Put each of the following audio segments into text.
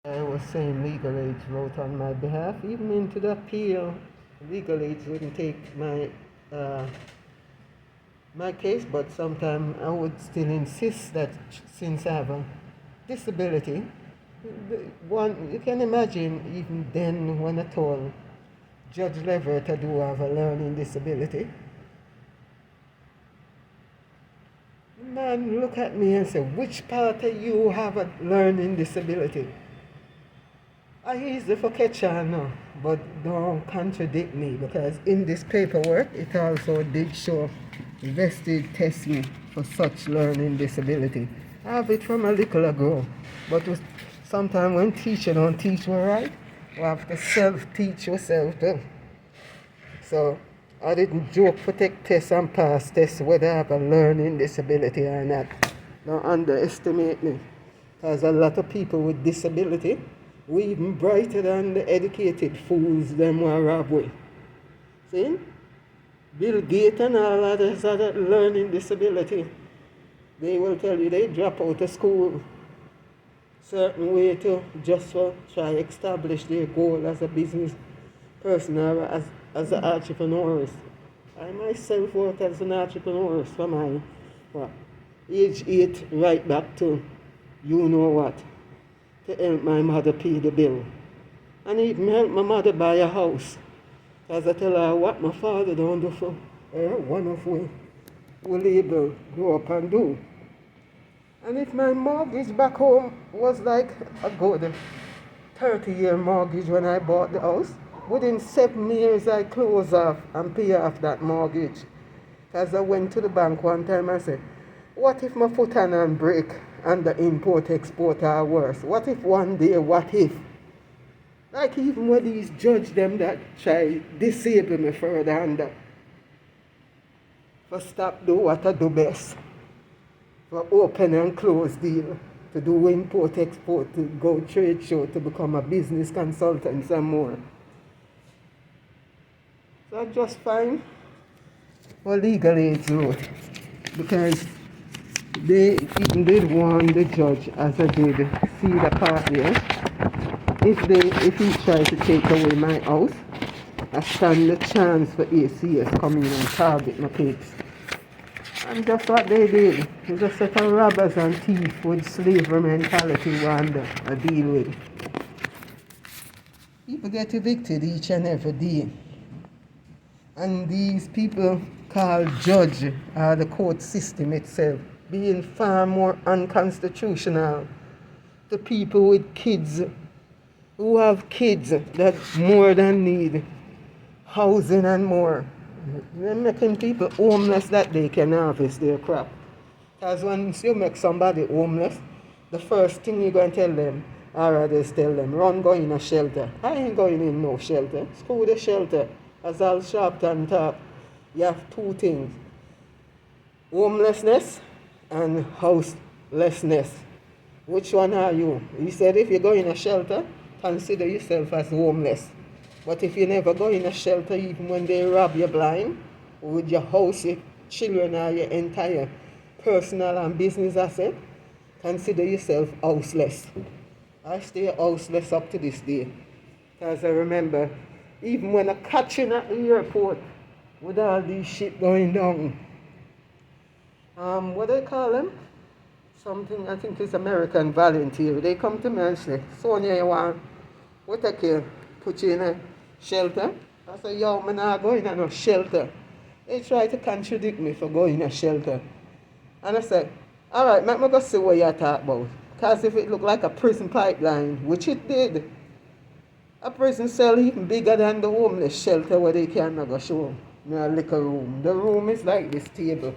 I was saying legal aid wrote on my behalf, even into the appeal. Legal aid wouldn't take uh, my case, but sometimes I would still insist that since I have a disability, one you can imagine even then when I told Judge Leverett I do have a learning disability. Man look at me and say, which part of you have a learning disability? I easy for catch on now, but don't contradict me because in this paperwork it also did show vested test me for such learning disability. I have it from a little ago, but sometimes when teacher don't teach you right, you have to self-teach yourself too. So I didn't joke for take tests and pass tests whether I have a learning disability or not. Don't underestimate me. Because a lot of people with disability, we even brighter than the educated fools them who are rob with. See? Bill Gates and all others other learning disability. They will tell you they drop out of school certain way to just for try establish their goal as a business person or as an entrepreneur. I myself work as an entrepreneur from my age 8 right back to you know what, to help my mother pay the bill. And even help my mother buy a house. Because I tell her what my father don't do for her, one of we will able to grow up and do. And if my mortgage back home was like a good 30-year mortgage when I bought the house, within 7 years I close off and pay off that mortgage. Because I went to the bank one time and said, what if my foot and break and the import-export are worse? What if one day, what if? Like even when these judge them that try disable me further and that. For stop do what I do best. For open and close deal. To do import-export, to go trade show, to become a business consultant some more. So I just find for legal aid road. Because they even did warn the judge as I did see the part there. If he tries to take away my house, I stand a chance for ACS coming and target my kids. And just what they did. They just set of robbers and thieves with slavery mentality and I deal with. People get evicted each and every day. And these people called judge the court system itself being far more unconstitutional to people with kids who have kids that more than need housing and more. They're making people homeless that they can harvest their crop. Because once you make somebody homeless, the first thing you're going to tell them, or others tell them, run go in a shelter. I ain't going in no shelter. Screw the shelter. As Al Sharpton talk, you have two things. Homelessness and houselessness. Which one are you? He said if you go in a shelter, consider yourself as homeless. But if you never go in a shelter, even when they rob you blind, with your house, your children, or your entire personal and business asset, consider yourself houseless. I stay houseless up to this day. Because I remember, even when I catch you at the airport, with all this shit going down, what do they call them? Something, I think it's American volunteer. They come to me and say, Sonia, you want, we take you, put you in a shelter? I say, yo, I'm not going in a shelter. They try to contradict me for going in a shelter. And I said, all right, let me go see what you're talking about. Because if it looked like a prison pipeline, which it did, a prison cell even bigger than the homeless shelter where they can't go show in a little room. The room is like this table.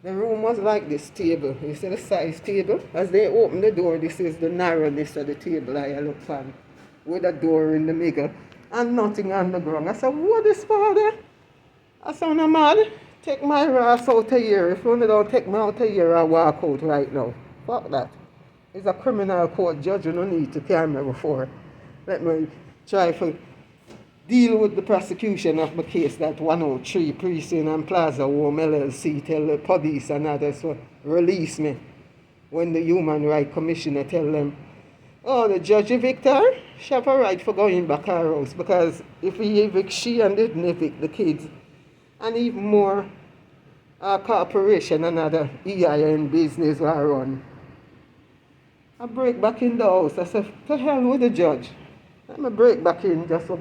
The room was like this table. You see the size table? As they open the door, this is the narrowness of the table I look for, with a door in the middle and nothing on the ground. I said, what is father? I said, I'm mad. Take my ass out of here. If you don't take me out of here, I walk out right now. Fuck that. It's a criminal court judge. You don't need to carry me before. Let me try to deal with the prosecution of my case that 103 Precinct and Plaza Home LLC tell the police and others to release me when the Human Rights Commissioner tell them, Oh, the judge evict her? She have a right for going back her house because if he evict she and didn't evict the kids, and even more corporation and other EIN business will run. I break back in the house. I said, to hell with the judge. I'm a break back in just so